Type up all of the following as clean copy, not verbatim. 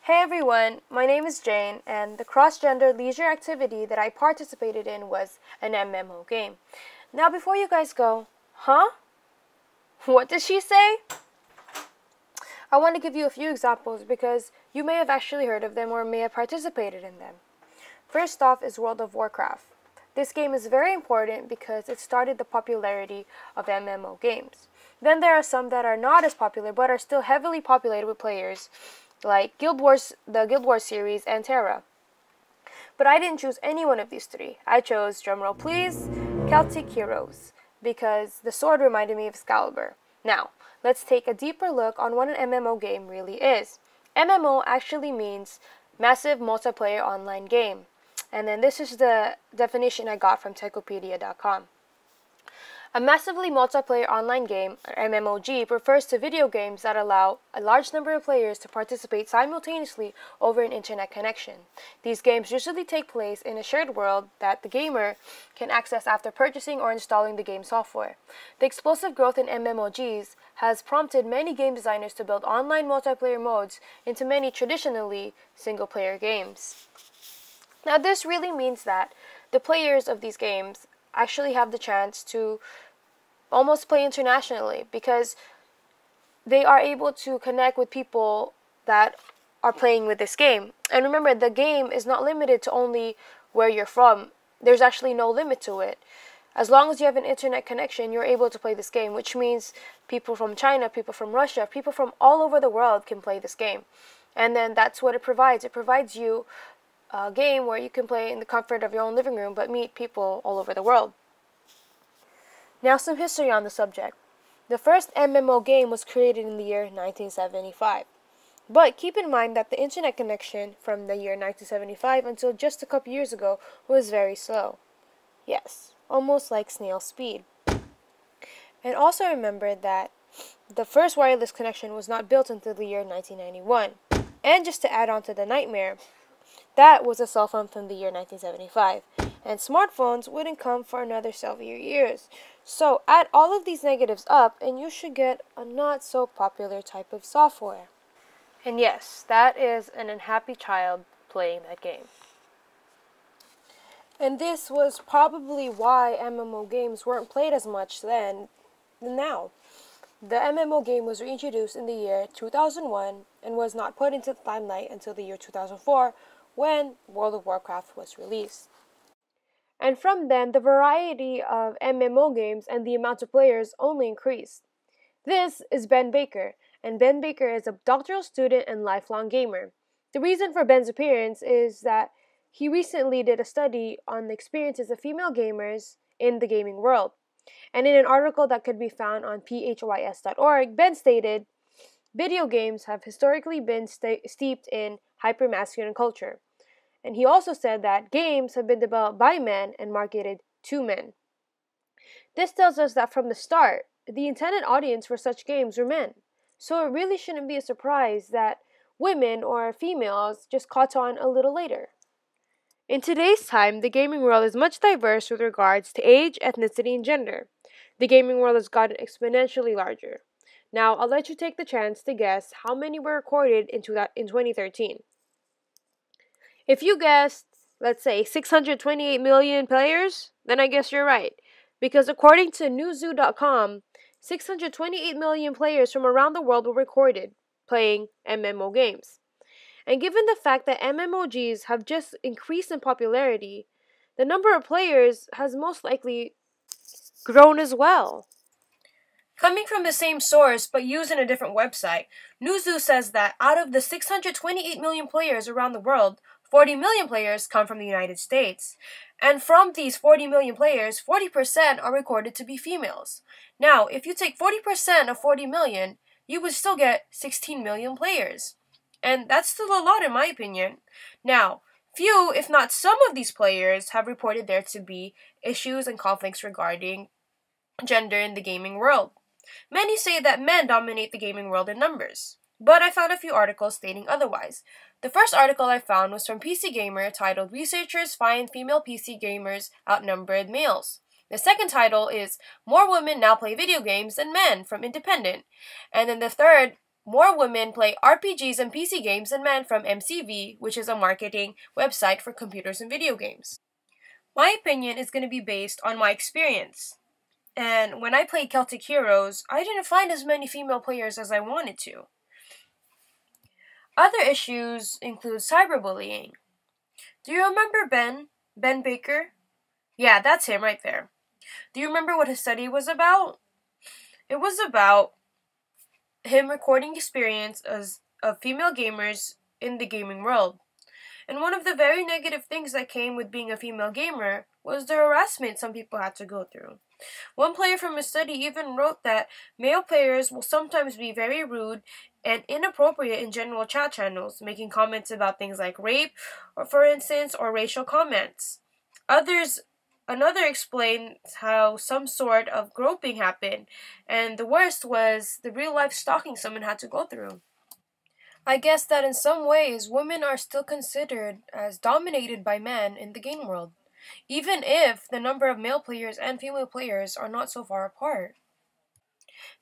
Hey everyone, my name is Jane, and the cross-gender leisure activity that I participated in was an MMO game. Now before you guys go, huh? What did she say? I want to give you a few examples because you may have actually heard of them or may have participated in them. First off is World of Warcraft. This game is very important because it started the popularity of MMO games. Then there are some that are not as popular but are still heavily populated with players, like the Guild Wars series, and Terra. But I didn't choose any one of these three. I chose, drumroll please, Celtic Heroes, because the sword reminded me of Excalibur. Now, let's take a deeper look on what an MMO game really is. MMO actually means Massive Multiplayer Online Game. And then this is the definition I got from Techopedia.com. A massively multiplayer online game, or MMOG, refers to video games that allow a large number of players to participate simultaneously over an internet connection. These games usually take place in a shared world that the gamer can access after purchasing or installing the game software. The explosive growth in MMOGs has prompted many game designers to build online multiplayer modes into many traditionally single-player games. Now, this really means that the players of these games actually have the chance to almost play internationally because they are able to connect with people that are playing with this game. And remember, the game is not limited to only where you're from. There's actually no limit to it. As long as you have an internet connection, you're able to play this game, which means people from China, people from Russia, people from all over the world can play this game. And then that's what it provides. It provides you a game where you can play in the comfort of your own living room but meet people all over the world. Now some history on the subject. The first MMO game was created in the year 1975. But keep in mind that the internet connection from the year 1975 until just a couple years ago was very slow. Yes, almost like snail speed. And also remember that the first wireless connection was not built until the year 1991. And just to add on to the nightmare, that was a cell phone from the year 1975. And smartphones wouldn't come for another several years. So add all of these negatives up and you should get a not so popular type of software. And yes, that is an unhappy child playing that game. And this was probably why MMO games weren't played as much then than now. The MMO game was reintroduced in the year 2001 and was not put into the limelight until the year 2004 when World of Warcraft was released. And from then, the variety of MMO games and the amount of players only increased. This is Ben Baker, and Ben Baker is a doctoral student and lifelong gamer. The reason for Ben's appearance is that he recently did a study on the experiences of female gamers in the gaming world. And in an article that could be found on phys.org, Ben stated, "Video games have historically been steeped in hypermasculine culture." And he also said that games have been developed by men and marketed to men. This tells us that from the start, the intended audience for such games were men. So it really shouldn't be a surprise that women or females just caught on a little later. In today's time, the gaming world is much diverse with regards to age, ethnicity, and gender. The gaming world has gotten exponentially larger. Now, I'll let you take the chance to guess how many were recorded in 2013. If you guessed, let's say, 628 million players, then I guess you're right. Because according to newzoo.com, 628 million players from around the world were recorded playing MMO games. And given the fact that MMOGs have just increased in popularity, the number of players has most likely grown as well. Coming from the same source but used in a different website, Newzoo says that out of the 628 million players around the world, 40 million players come from the United States. And from these 40 million players, 40% are recorded to be females. Now, if you take 40% of 40 million, you would still get 16 million players. And that's still a lot in my opinion. Now, few, if not some of these players have reported there to be issues and conflicts regarding gender in the gaming world. Many say that men dominate the gaming world in numbers, but I found a few articles stating otherwise. The first article I found was from PC Gamer titled "Researchers Find Female PC Gamers Outnumbered Males." The second title is "More Women Now Play Video Games Than Men" from Independent. And then the third more women play RPGs and PC games than men from MCV, which is a marketing website for computers and video games. My opinion is going to be based on my experience. And when I played Celtic Heroes, I didn't find as many female players as I wanted to. Other issues include cyberbullying. Do you remember Ben? Ben Baker? Yeah, that's him right there. Do you remember what his study was about? It was about him recording experience of female gamers in the gaming world. And one of the very negative things that came with being a female gamer was the harassment some people had to go through. One player from his study even wrote that male players will sometimes be very rude and inappropriate in general chat channels, making comments about things like rape, or for instance, or racial comments. Another explained how some sort of groping happened, and the worst was the real-life stalking someone had to go through. I guess that in some ways, women are still considered as dominated by men in the game world, even if the number of male players and female players are not so far apart.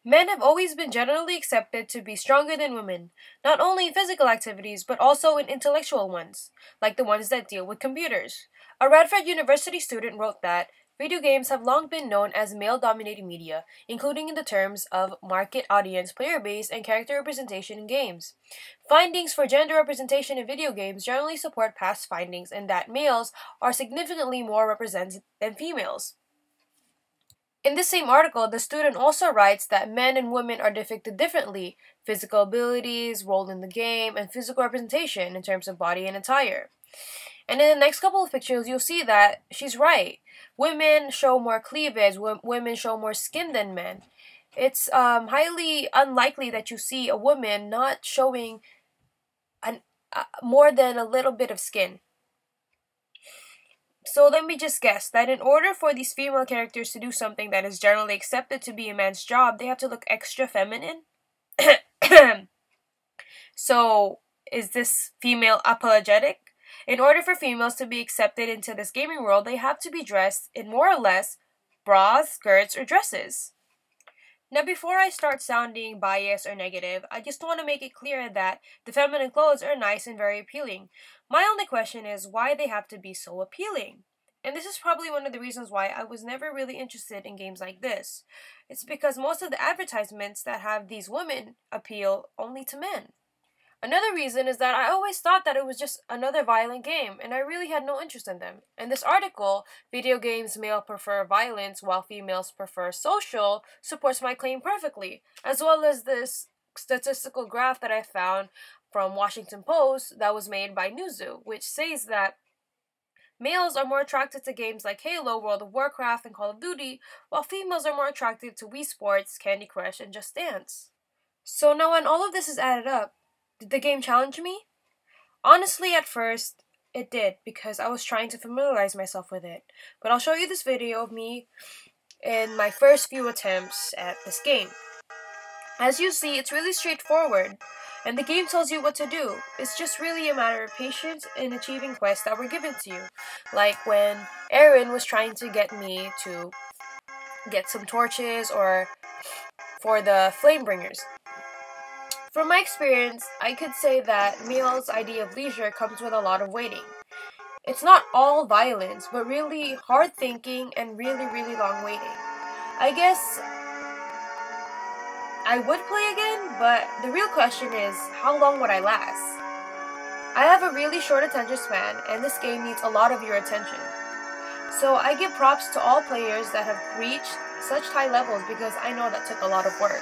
Men have always been generally accepted to be stronger than women, not only in physical activities, but also in intellectual ones, like the ones that deal with computers. A Radford University student wrote that video games have long been known as male-dominated media, including in the terms of market audience, player base, and character representation in games. Findings for gender representation in video games generally support past findings in that males are significantly more represented than females. In the same article, the student also writes that men and women are depicted differently, physical abilities, role in the game, and physical representation in terms of body and attire. And in the next couple of pictures, you'll see that she's right. Women show more cleavage, women show more skin than men. It's highly unlikely that you see a woman not showing more than a little bit of skin. So let me just guess that in order for these female characters to do something that is generally accepted to be a man's job, they have to look extra feminine? So, is this female apologetic? In order for females to be accepted into this gaming world, they have to be dressed in more or less bras, skirts, or dresses. Now, before I start sounding biased or negative, I just want to make it clear that the feminine clothes are nice and very appealing. My only question is why they have to be so appealing. And this is probably one of the reasons why I was never really interested in games like this. It's because most of the advertisements that have these women appeal only to men. Another reason is that I always thought that it was just another violent game, and I really had no interest in them. In this article, video games male prefer violence while females prefer social, supports my claim perfectly, as well as this statistical graph that I found from Washington Post that was made by Newzoo, which says that males are more attracted to games like Halo, World of Warcraft, and Call of Duty, while females are more attracted to Wii Sports, Candy Crush, and Just Dance. So now when all of this is added up, did the game challenge me? Honestly, at first, it did, because I was trying to familiarize myself with it. But I'll show you this video of me in my first few attempts at this game. As you see, it's really straightforward, and the game tells you what to do. It's just really a matter of patience in achieving quests that were given to you. Like when Aaron was trying to get me to get some torches or for the Flamebringers. From my experience, I could say that male's idea of leisure comes with a lot of waiting. It's not all violence, but really hard thinking and really long waiting. I guess I would play again, but the real question is, how long would I last? I have a really short attention span, and this game needs a lot of your attention. So I give props to all players that have reached such high levels because I know that took a lot of work.